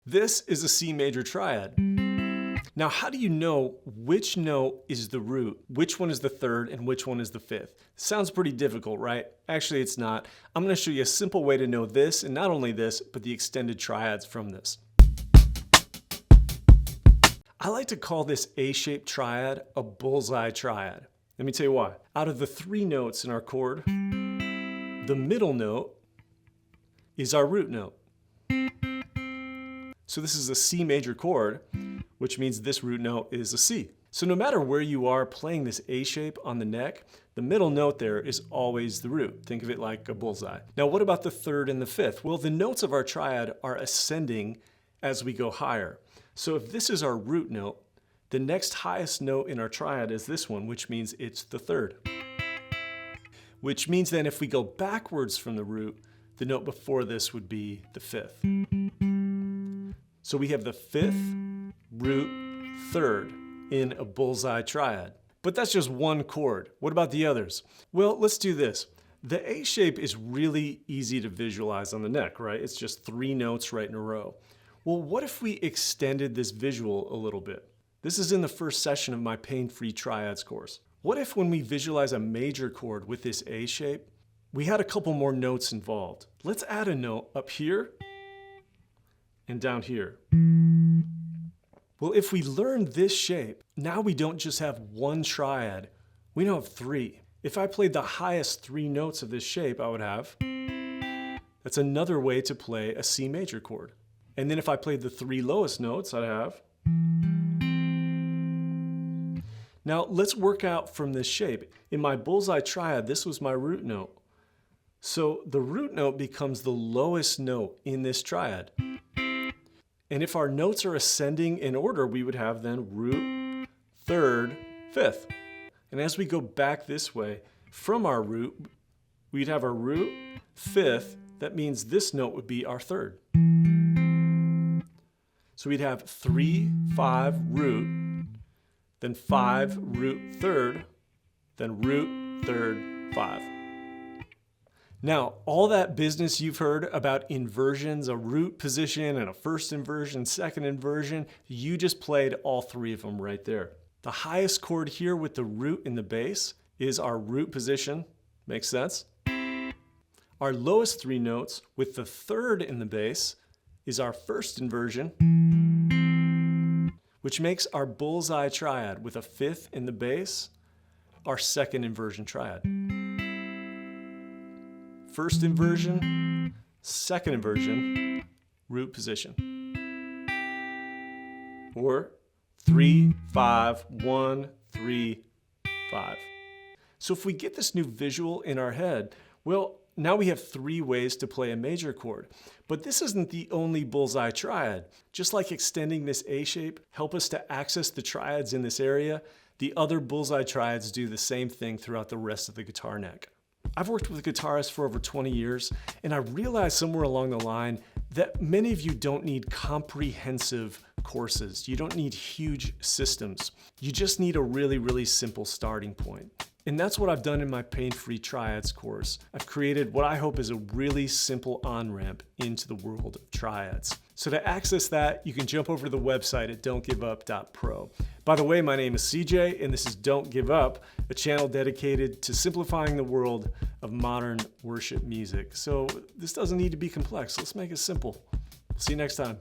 This is a C major triad. Now, how do you know which note is the root, which one is the third, and which one is the fifth? Sounds pretty difficult, right? Actually, it's not. I'm going to show you a simple way to know this, and not only this, but the extended triads from this. I like to call this A-shaped triad a bullseye triad. Let me tell you why. Out of the three notes in our chord, the middle note is our root note. So this is a C major chord, which means this root note is a C. So no matter where you are playing this A shape on the neck, the middle note there is always the root. Think of it like a bullseye. Now what about the third and the fifth? Well, the notes of our triad are ascending as we go higher. So if this is our root note, the next highest note in our triad is this one, which means it's the third. Which means then if we go backwards from the root, the note before this would be the fifth. So we have the fifth, root, third in a bullseye triad. But that's just one chord. What about the others? Well, let's do this. The A shape is really easy to visualize on the neck, right? It's just three notes right in a row. Well, what if we extended this visual a little bit? This is in the first session of my Pain-Free Triads course. What if when we visualize a major chord with this A shape, we had a couple more notes involved? Let's add a note up here and down here. Well, if we learn this shape, now we don't just have one triad, we now have three. If I played the highest three notes of this shape, I would have, that's another way to play a C major chord. And then if I played the three lowest notes, I'd have. Now let's work out from this shape. In my bullseye triad, this was my root note. So the root note becomes the lowest note in this triad. And if our notes are ascending in order, we would have then root, third, fifth. And as we go back this way, from our root, we'd have our root, fifth. That means this note would be our third. So we'd have 3, 5, root, then 5, root, third, then root, third, 5. Now, all that business you've heard about inversions, a root position and a first inversion, second inversion, you just played all three of them right there. The highest chord here with the root in the bass is our root position. Makes sense? Our lowest three notes with the third in the bass is our first inversion, which makes our bullseye triad with a fifth in the bass our second inversion triad. First inversion, second inversion, root position. Or 3, 5, 1, 3, 5. So if we get this new visual in our head, well, now we have three ways to play a major chord. But this isn't the only bullseye triad. Just like extending this A shape help us to access the triads in this area, the other bullseye triads do the same thing throughout the rest of the guitar neck. I've worked with guitarists for over 20 years, and I realized somewhere along the line that many of you don't need comprehensive courses. You don't need huge systems. You just need a really, really simple starting point. And that's what I've done in my Pain-Free Triads course. I've created what I hope is a really simple on-ramp into the world of triads. So to access that, you can jump over to the website at don'tgiveup.pro. By the way, my name is CJ, and this is Don't Give Up, a channel dedicated to simplifying the world of modern worship music. So this doesn't need to be complex. Let's make it simple. See you next time.